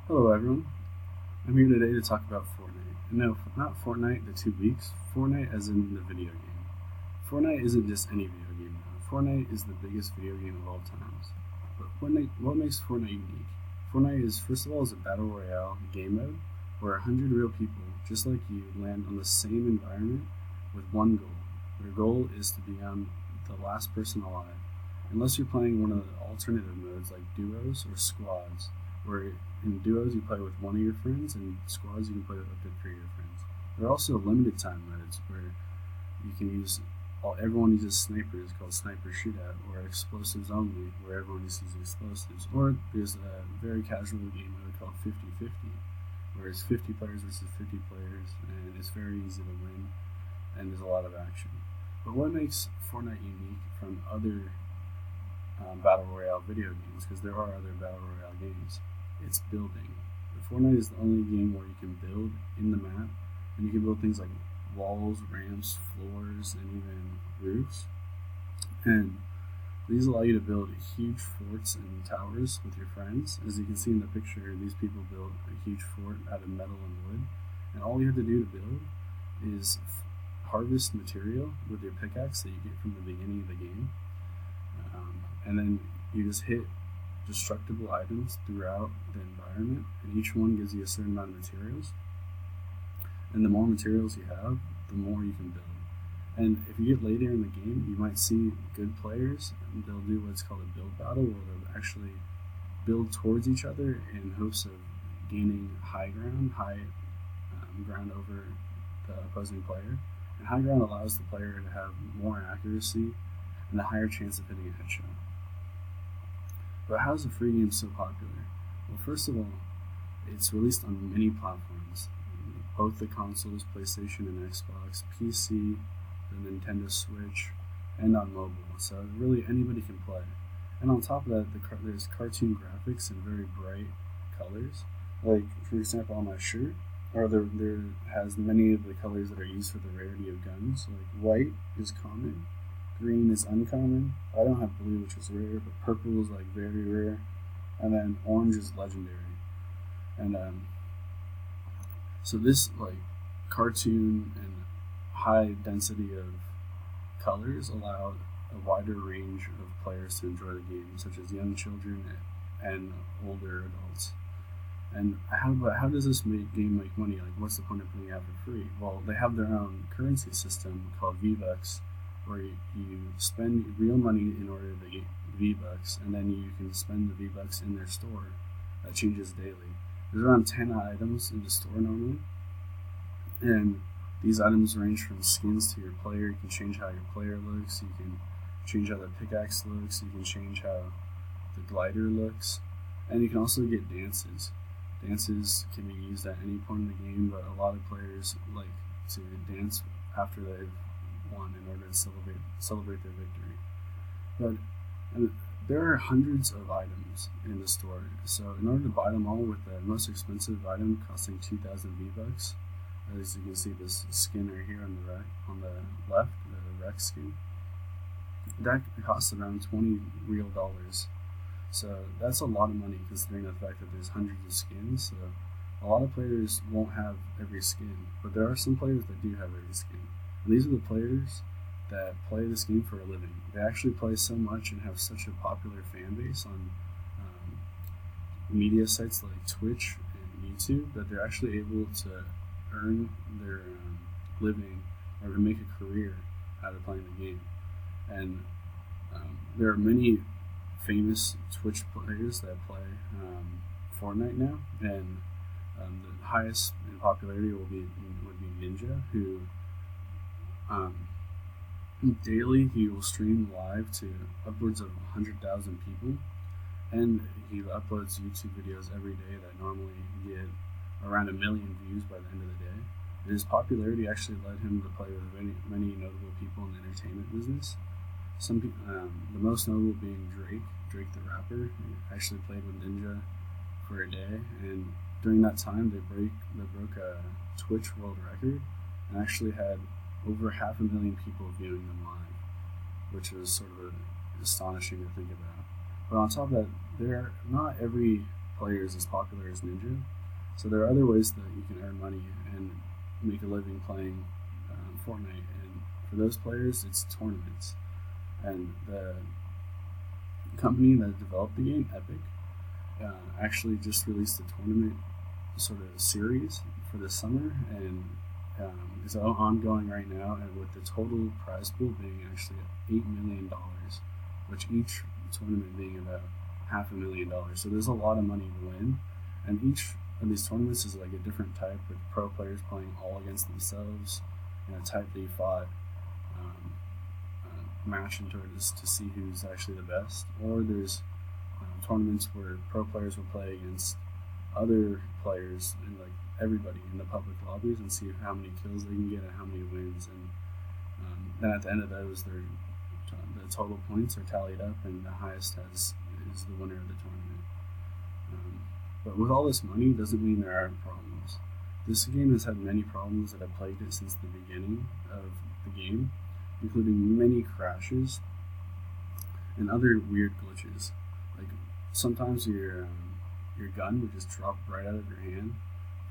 Hello, everyone. I'm here today to talk about Fortnite. And no, not Fortnite the 2 weeks. Fortnite as in the video game. Fortnite isn't just any video game. Though. Fortnite is the biggest video game of all times. But what makes Fortnite unique? Fortnite is first of all is a battle royale game mode where 100 real people, just like you, land on the same environment with one goal. Their goal is to be on the last person alive. Unless you're playing one of the alternative modes like duos or squads, where in duos you play with one of your friends, and squads you can play with up to three of your friends. There are also limited time modes where you can use everyone uses snipers called sniper shootout, or explosives only where everyone uses explosives. Or there's a very casual game mode called 50-50, where it's 50 players versus 50 players, and it's very easy to win, and there's a lot of action. But what makes Fortnite unique from other battle royale video games, because there are other battle royale games, it's building. Fortnite is the only game where you can build in the map, and you can build things like walls, ramps, floors, and even roofs. And these allow you to build huge forts and towers with your friends. As you can see in the picture, these people build a huge fort out of metal and wood. And all you have to do to build is harvest material with your pickaxe that you get from the beginning of the game. And then you just hit destructible items throughout the environment, and each one gives you a certain amount of materials. And the more materials you have, the more you can build. And if you get later in the game, you might see good players, and they'll do what's called a build battle, where they'll actually build towards each other in hopes of gaining high ground over the opposing player. And high ground allows the player to have more accuracy and a higher chance of hitting a headshot. But how is a free game so popular? Well, first of all, it's released on many platforms, both the consoles, PlayStation and Xbox, PC, the Nintendo Switch, and on mobile. So really anybody can play. And on top of that, there's cartoon graphics and very bright colors. Like, for example, on my shirt, there has many of the colors that are used for the rarity of guns. Like white is common, green is uncommon. I don't have blue, which is rare, but purple is like very rare, and then orange is legendary. And so this like cartoon and high density of colors allow a wider range of players to enjoy the game, such as young children and older adults. And how does this game make money? Like, what's the point of putting it out for free? Well, they have their own currency system called V-Bucks, where you spend real money in order to get V-Bucks, and then you can spend the V-Bucks in their store. That changes daily. There's around 10 items in the store normally, and these items range from skins to your player. You can change how your player looks, you can change how the pickaxe looks, you can change how the glider looks, and you can also get dances. Dances can be used at any point in the game, but a lot of players like to dance after they've won in order to celebrate their victory. But there are hundreds of items in the store, so in order to buy them all, with the most expensive item costing 2,000 V-Bucks, as you can see this skin right here on the left, the Rex skin, that costs around 20 real dollars. So that's a lot of money considering the fact that there's hundreds of skins. So a lot of players won't have every skin, but there are some players that do have every skin. And these are the players that play this game for a living. They actually play so much and have such a popular fan base on media sites like Twitch and YouTube that they're actually able to earn their living or to make a career out of playing the game. And there are many famous Twitch players that play Fortnite now, and the highest in popularity would be Ninja, who daily he will stream live to upwards of 100,000 people, and he uploads YouTube videos every day that normally get around 1 million views by the end of the day. And his popularity actually led him to play with many notable people in the entertainment business. The most notable being Drake the rapper. He actually played with Ninja for a day, and during that time they broke a Twitch world record and actually had over 500,000 people viewing them live, which is sort of astonishing to think about. But on top of that, not every players as popular as Ninja. So there are other ways that you can earn money and make a living playing Fortnite. And for those players, it's tournaments. And the company that developed the game, Epic, actually just released a tournament sort of series for this summer, and is ongoing right now, and with the total prize pool being actually $8 million, which each tournament being about $500,000. So there's a lot of money to win, and each of these tournaments is like a different type, with pro players playing all against themselves in a type that you fought match into it to see who's actually the best. Or there's tournaments where pro players will play against other players and like everybody in the public lobbies and see how many kills they can get and how many wins. And then at the end of those, the total points are tallied up, and the highest is the winner of the tournament. But with all this money doesn't mean there aren't problems. This game has had many problems that have plagued it since the beginning of the game, including many crashes and other weird glitches. Like sometimes your gun would just drop right out of your hand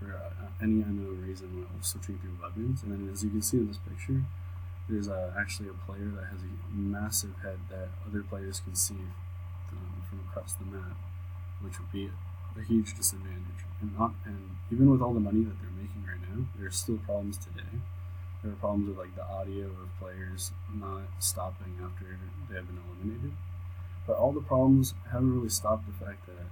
for any unknown reason while switching through weapons. And then, as you can see in this picture, there's actually a player that has a massive head that other players can see from across the map, which would be a huge disadvantage. And even with all the money that they're making right now, there's still problems today. There are problems with like the audio of players not stopping after they have been eliminated. But all the problems haven't really stopped the fact that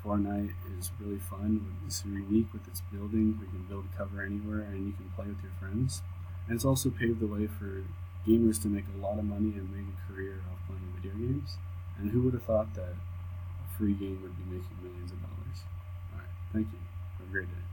Fortnite is really fun. It's unique with its building. We can build cover anywhere, and you can play with your friends. And it's also paved the way for gamers to make a lot of money and make a career off playing video games. And who would have thought that a free game would be making millions of dollars? Alright, thank you. Have a great day.